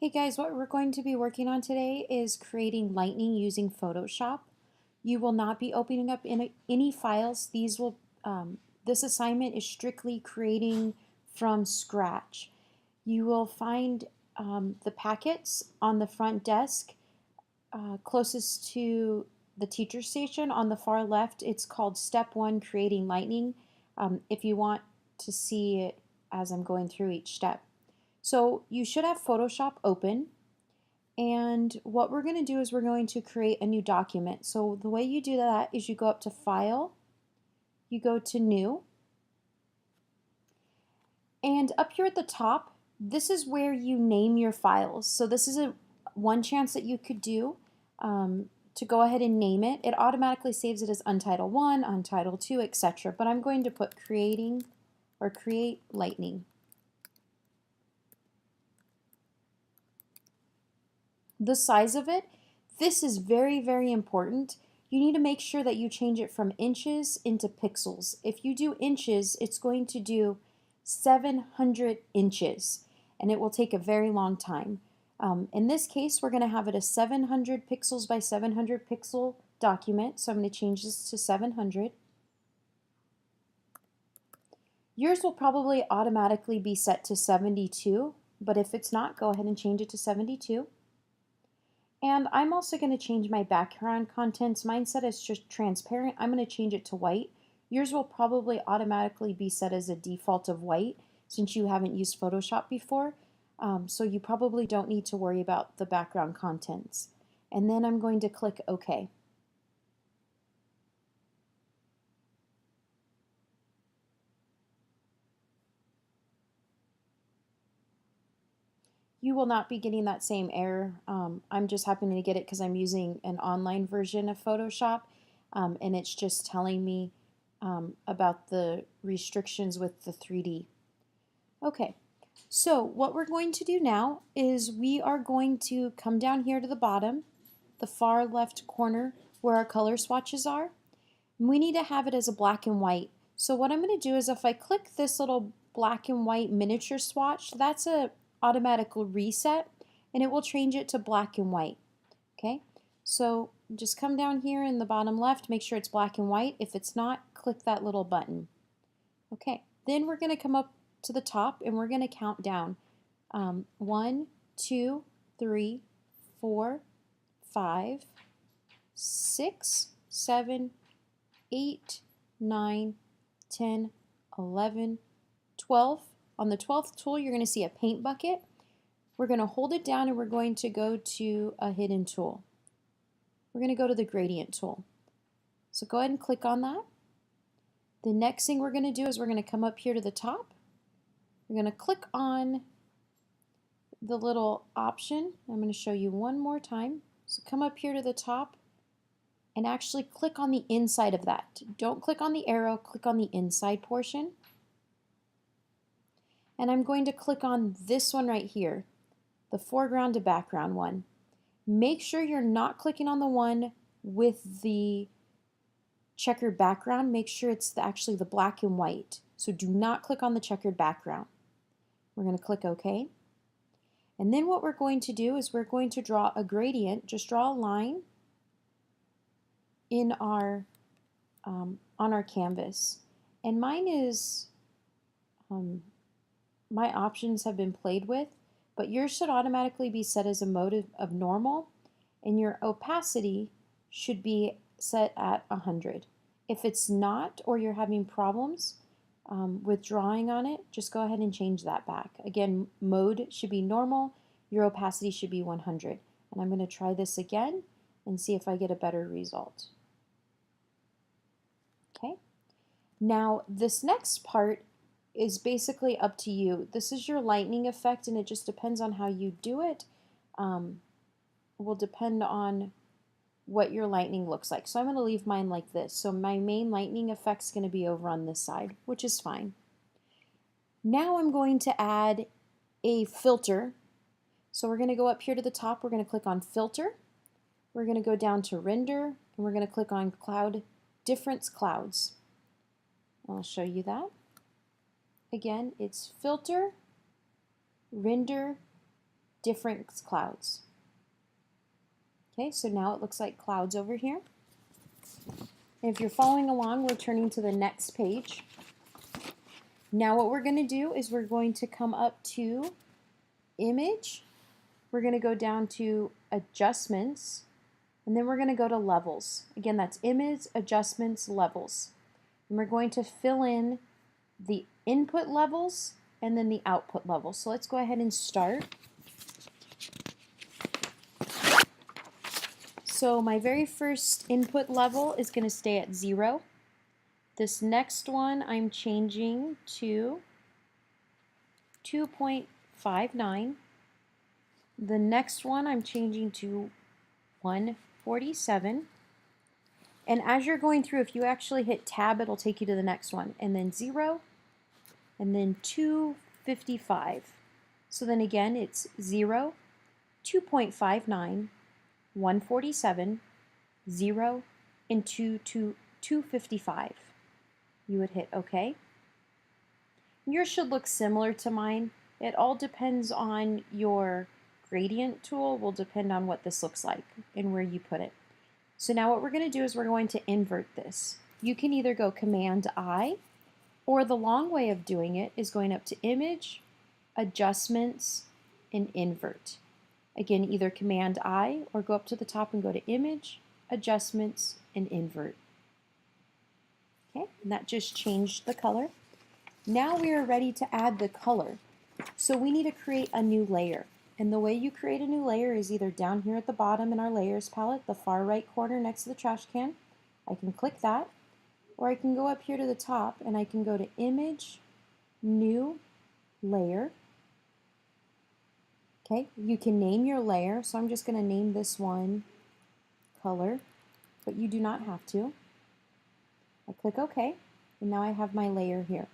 Hey guys, what we're going to be working on today is creating lightning using Photoshop. You will not be opening up any files. This assignment is strictly creating from scratch. You will find the packets on the front desk closest to the teacher station. On the far left, it's called Step 1, Creating Lightning, if you want to see it as I'm going through each step. So you should have Photoshop open, and what we're going to do is we're going to create a new document. So the way you do that is you go up to File, you go to New, and up here at the top, this is where you name your files. So this is one chance that you could do to go ahead and name it. It automatically saves it as Untitled 1, Untitled 2, etc. But I'm going to put Create Lightning. The size of it, this is very, very important. You need to make sure that you change it from inches into pixels. If you do inches, it's going to do 700 inches, and it will take a very long time. In this case, we're going to have it a 700 pixels by 700 pixel document, so I'm going to change this to 700. Yours will probably automatically be set to 72, but if it's not, go ahead and change it to 72. And I'm also going to change my background contents. Mine set as just transparent. I'm going to change it to white. Yours will probably automatically be set as a default of white since you haven't used Photoshop before. So you probably don't need to worry about the background contents. And then I'm going to click OK. You will not be getting that same error. I'm just happening to get it because I'm using an online version of Photoshop, and it's just telling me about the restrictions with the 3D. Okay, so what we're going to do now is we are going to come down here to the bottom, the far left corner where our color swatches are. And we need to have it as a black and white. So what I'm going to do is if I click this little black and white miniature swatch, that's a automatic reset, and it will change it to black and white. Okay, so just come down here in the bottom left, make sure it's black and white. If it's not, click that little button. Okay, then we're going to come up to the top and we're going to count down 1, 2, 3, 4, 5, 6, 7, 8, 9, 10, 11, 12. On the 12th tool, you're going to see a paint bucket. We're going to hold it down and we're going to go to a hidden tool. We're going to go to the gradient tool. So go ahead and click on that. The next thing we're going to do is we're going to come up here to the top. We're going to click on the little option. I'm going to show you one more time. So come up here to the top and actually click on the inside of that. Don't click on the arrow, click on the inside portion. And I'm going to click on this one right here, the foreground to background one. Make sure you're not clicking on the one with the checkered background. Make sure it's actually the black and white. So do not click on the checkered background. We're going to click OK. And then what we're going to do is we're going to draw a gradient. Just draw a line in our on our canvas. And mine is my options have been played with, but yours should automatically be set as a mode of normal, and your opacity should be set at 100. If it's not, or you're having problems with drawing on it, just go ahead and change that back. Again, mode should be normal, your opacity should be 100. And I'm going to try this again and see if I get a better result. Okay. Now this next part is basically up to you. This is your lightning effect, and it just depends on how you do it. Will depend on what your lightning looks like. So I'm going to leave mine like this. So my main lightning effect is going to be over on this side, which is fine. Now I'm going to add a filter. So we're going to go up here to the top. We're going to click on Filter. We're going to go down to Render, and we're going to click on Cloud Difference Clouds. I'll show you that. Again, it's Filter, Render, different clouds. Okay, so now it looks like clouds over here. And if you're following along, we're turning to the next page. Now what we're going to do is we're going to come up to Image. We're going to go down to Adjustments, and then we're going to go to Levels. Again, that's Image, Adjustments, Levels. And we're going to fill in the input levels and then the output levels. So let's go ahead and start. So my very first input level is going to stay at 0. This next one I'm changing to 2.59. The next one I'm changing to 147. And as you're going through, if you actually hit tab, it'll take you to the next one. And then 0, and then 255. So then again, it's 0, 2.59, 147, 0, and 255. You would hit OK. Yours should look similar to mine. It all depends on your gradient tool, will depend on what this looks like and where you put it. So now what we're going to do is we're going to invert this. You can either go Command I, or the long way of doing it is going up to Image, Adjustments, and Invert. Again, either Command I or go up to the top and go to Image, Adjustments, and Invert. Okay, and that just changed the color. Now we are ready to add the color. So we need to create a new layer. And the way you create a new layer is either down here at the bottom in our Layers palette, the far right corner next to the trash can. I can click that, or I can go up here to the top and I can go to Image, New Layer. Okay, you can name your layer, so I'm just going to name this one Color, but you do not have to. I click OK, and now I have my layer here.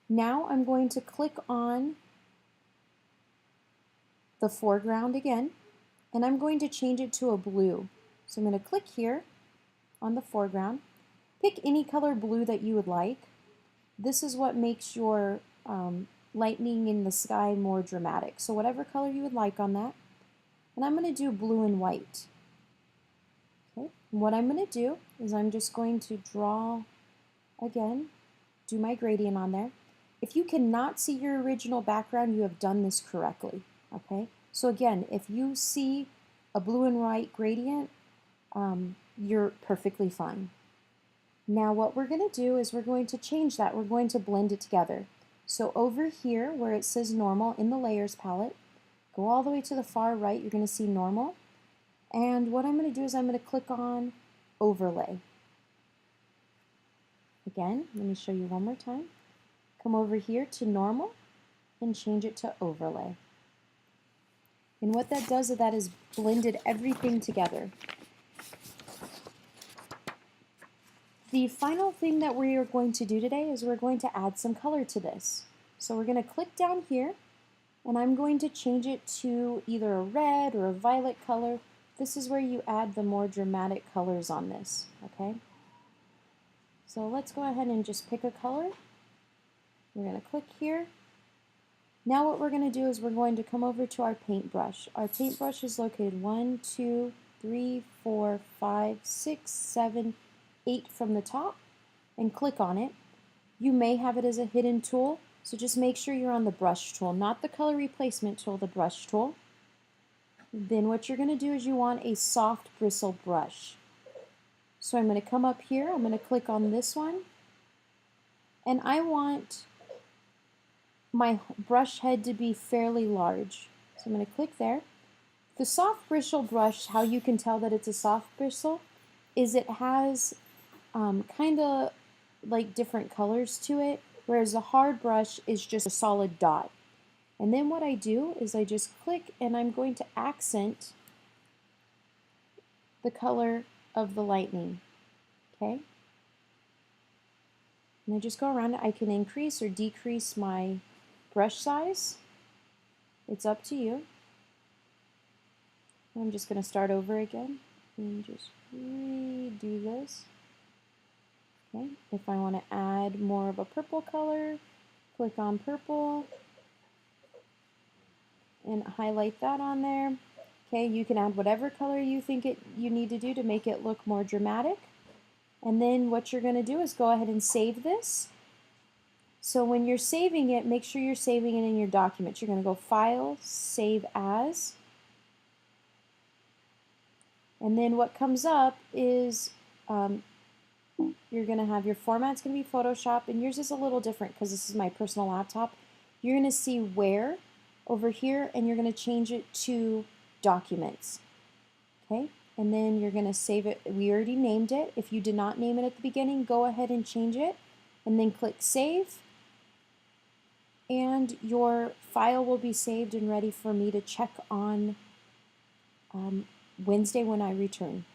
Now I'm going to click on the foreground again, and I'm going to change it to a blue. So I'm going to click here on the foreground. Pick any color blue that you would like. This is what makes your lightning in the sky more dramatic. So whatever color you would like on that. And I'm going to do blue and white. Okay. And what I'm going to do is I'm just going to draw again, do my gradient on there. If you cannot see your original background, you have done this correctly. Okay. So again, if you see a blue and white gradient, you're perfectly fine. Now what we're going to do is we're going to change that. We're going to blend it together. So over here where it says normal in the layers palette, go all the way to the far right, you're going to see normal. And what I'm going to do is I'm going to click on overlay. Again, let me show you one more time. Come over here to normal and change it to overlay. And what that does is that is blended everything together. The final thing that we are going to do today is we're going to add some color to this. So we're going to click down here, and I'm going to change it to either a red or a violet color. This is where you add the more dramatic colors on this, okay? So let's go ahead and just pick a color. We're going to click here. Now what we're going to do is we're going to come over to our paintbrush. Our paintbrush is located 1, 2, 3, 4, 5, 6, 7, 8 from the top, and click on it. You may have it as a hidden tool, so just make sure you're on the brush tool, not the color replacement tool, the brush tool. Then what you're going to do is you want a soft bristle brush. So I'm going to come up here, I'm going to click on this one, and I want my brush head to be fairly large. So I'm going to click there. The soft bristle brush, how you can tell that it's a soft bristle, is it has kind of like different colors to it, whereas the hard brush is just a solid dot. And then what I do is I just click and I'm going to accent the color of the lightning, okay? And I just go around it. I can increase or decrease my brush size. It's up to you. I'm just going to start over again and just redo this. Okay. If I want to add more of a purple color, click on purple. and highlight that on there. Okay, you can add whatever color you think you need to do to make it look more dramatic. And then what you're going to do is go ahead and save this. So when you're saving it, make sure you're saving it in your documents. You're going to go File, Save As. And then what comes up is you're going to have your format's going to be Photoshop, and yours is a little different because this is my personal laptop. You're going to see Where over here, and you're going to change it to Documents. Okay, and then you're going to save it. We already named it. If you did not name it at the beginning, go ahead and change it, and then click Save. And your file will be saved and ready for me to check on Wednesday when I return.